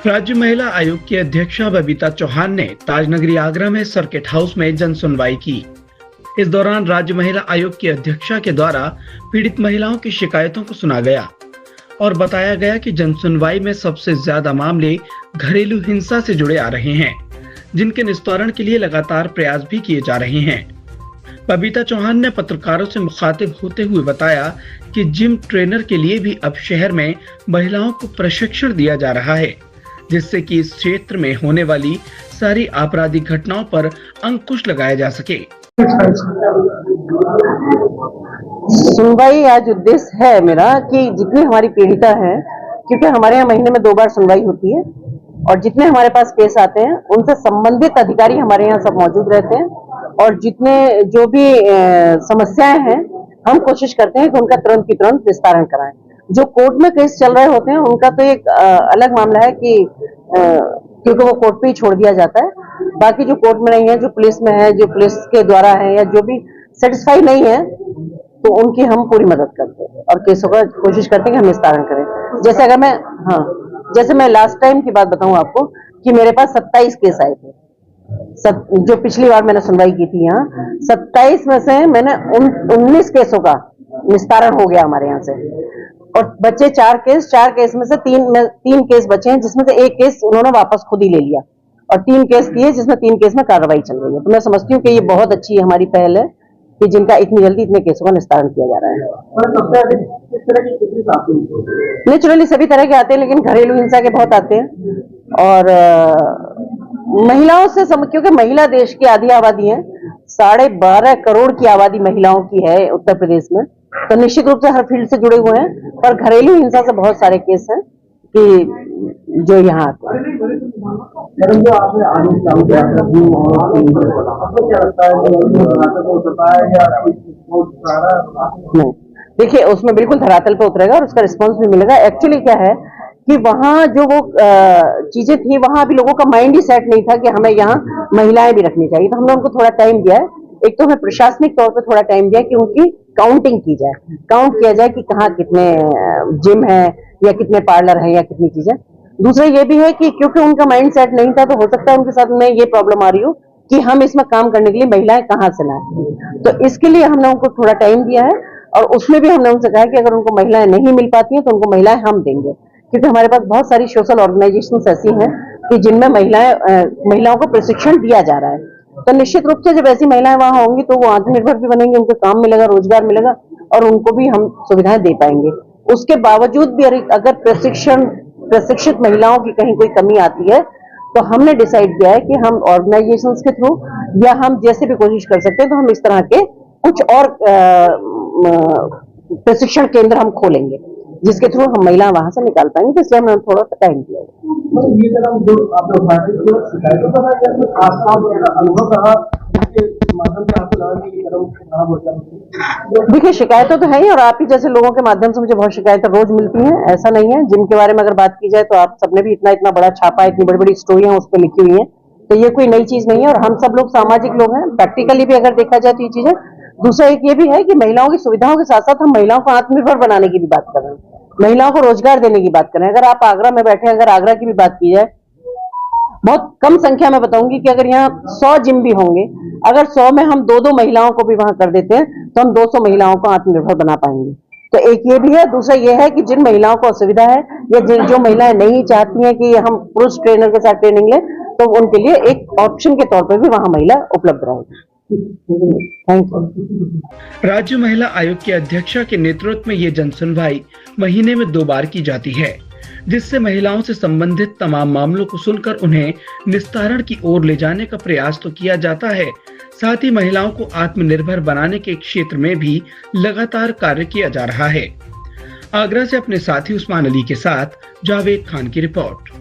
राज्य महिला आयोग की अध्यक्षा बबीता चौहान ने ताजनगरी आगरा में सर्किट हाउस में जन सुनवाई की। इस दौरान राज्य महिला आयोग की अध्यक्षा के द्वारा पीड़ित महिलाओं की शिकायतों को सुना गया और बताया गया कि जन सुनवाई में सबसे ज्यादा मामले घरेलू हिंसा से जुड़े आ रहे हैं, जिनके निस्तारण के लिए लगातार प्रयास भी किए जा रहे हैं। बबीता चौहान ने पत्रकारों से मुखातिब होते हुए बताया कि जिम ट्रेनर के लिए भी अब शहर में महिलाओं को प्रशिक्षण दिया जा रहा है, जिससे कि इस क्षेत्र में होने वाली सारी आपराधिक घटनाओं पर अंकुश लगाया जा सके। सुनवाई आज उद्देश्य है मेरा कि जितनी हमारी पीड़िता है, क्योंकि हमारे यहाँ महीने में 2 बार सुनवाई होती है और जितने हमारे पास केस आते हैं उनसे संबंधित अधिकारी हमारे यहाँ सब मौजूद रहते हैं और जितने जो भी समस्याएं हैं हम कोशिश करते हैं कि उनका तुरंत की तुरंत निस्तारण कराएं। जो कोर्ट में केस चल रहे होते हैं उनका तो एक अलग मामला है कि क्योंकि वो कोर्ट पे ही छोड़ दिया जाता है। बाकी जो कोर्ट में नहीं है, जो पुलिस में है, जो पुलिस के द्वारा है या जो भी सेटिस्फाई नहीं है, तो उनकी हम पूरी मदद करते हैं और केसों का कोशिश करते हैं कि हम निस्तारण करें। जैसे अगर जैसे मैं लास्ट टाइम की बात बताऊं आपको कि मेरे पास 27 केस आए थे। जो पिछली बार मैंने सुनवाई की थी यहाँ 27 में से मैंने 19 केसों का निस्तारण हो गया हमारे यहाँ से और बच्चे 4 केस में से 3 केस बचे हैं, जिसमें से 1 केस उन्होंने वापस खुद ही ले लिया और 3 केस किए जिसमें 3 केस में कार्रवाई चल रही है। तो मैं समझती हूँ कि ये बहुत अच्छी हमारी पहल है कि जिनका इतनी जल्दी इतने केसों का निस्तारण किया जा रहा है। नेचुरली सभी तरह के आते हैं, लेकिन घरेलू हिंसा के बहुत आते हैं और महिलाओं से क्योंकि महिला देश की आधी आबादी है, 12.5 करोड़ की आबादी महिलाओं की है उत्तर प्रदेश में, तो निश्चित रूप से हर फील्ड से जुड़े हुए हैं। पर घरेलू हिंसा से बहुत सारे केस हैं कि जो यहाँ आते हैं। नहीं, देखिए उसमें बिल्कुल धरातल पे उतरेगा और उसका रिस्पॉन्स भी मिलेगा। एक्चुअली क्या है कि वहाँ जो वो चीजें थी, वहाँ अभी लोगों का माइंड ही सेट नहीं था कि हमें यहाँ महिलाएं भी रखनी चाहिए, तो हमने उनको थोड़ा टाइम दिया है। एक तो हमें प्रशासनिक तौर पे थोड़ा टाइम दिया कि उनकी काउंटिंग की जाए, काउंट किया जाए कि कहाँ कितने जिम है या कितने पार्लर है या कितनी चीजें। दूसरा ये भी है कि क्योंकि उनका माइंड सेट नहीं था, तो हो सकता है उनके साथ में ये प्रॉब्लम आ रही हो कि हम इसमें काम करने के लिए महिलाएं कहाँ से लाएं। तो इसके लिए हमने उनको थोड़ा टाइम दिया है और उसमें भी हमने उनसे कहा कि अगर उनको महिलाएं नहीं मिल पाती हैं तो उनको महिलाएं हम देंगे, क्योंकि हमारे पास बहुत सारी सोशल ऑर्गेनाइजेशंस ऐसी हैं कि जिनमें महिलाओं को प्रशिक्षण दिया जा रहा है। तो निश्चित रूप से जब ऐसी महिलाएं वहां होंगी तो वो आत्मनिर्भर भी बनेंगे, उनको काम मिलेगा, रोजगार मिलेगा और उनको भी हम सुविधाएं दे पाएंगे। उसके बावजूद भी अगर प्रशिक्षित महिलाओं की कहीं कोई कमी आती है तो हमने डिसाइड किया है कि हम ऑर्गेनाइजेशंस के थ्रू या हम जैसे भी कोशिश कर सकते हैं तो हम इस तरह के कुछ और प्रशिक्षण केंद्र हम खोलेंगे जिसके थ्रू हम महिला वहां से निकाल पाएंगे। तो इसलिए हमने थोड़ा सा टाइम दिया है। देखिए शिकायतें तो है ही और आप ही जैसे लोगों के माध्यम से मुझे बहुत शिकायतें रोज मिलती हैं। ऐसा नहीं है, जिनके बारे में अगर बात की जाए तो आप सबने भी इतना बड़ा छापा, इतनी बड़ी बड़ी स्टोरियां उस पर लिखी हुई हैं, तो ये कोई नई चीज नहीं है और हम सब लोग सामाजिक लोग हैं। प्रैक्टिकली भी अगर देखा जाए तो ये चीजें। दूसरा एक ये भी है कि महिलाओं की सुविधाओं के साथ साथ हम महिलाओं को आत्मनिर्भर बनाने की भी बात कर रहे हैं, महिलाओं को रोजगार देने की बात कर रहे हैं। अगर आप आगरा में बैठे, अगर आगरा की भी बात की जाए, बहुत कम संख्या में बताऊंगी कि अगर यहाँ 100 जिम भी होंगे, अगर 100 में हम 2 महिलाओं को भी वहां कर देते हैं तो हम 200 महिलाओं को आत्मनिर्भर बना पाएंगे। तो एक ये भी है। दूसरा ये है कि जिन महिलाओं को असुविधा है या जो महिलाएं नहीं चाहती हैं कि हम पुरुष ट्रेनर के साथ ट्रेनिंग लें, तो उनके लिए एक ऑप्शन के तौर पर भी वहां महिला उपलब्ध रहेगी। Thank you. राज्य महिला आयोग की अध्यक्षा के नेतृत्व में ये जन सुनवाई महीने में 2 बार की जाती है, जिससे महिलाओं से संबंधित तमाम मामलों को सुनकर उन्हें निस्तारण की ओर ले जाने का प्रयास तो किया जाता है, साथ ही महिलाओं को आत्मनिर्भर बनाने के क्षेत्र में भी लगातार कार्य किया जा रहा है। आगरा से अपने साथी उस्मान अली के साथ जावेद खान की रिपोर्ट।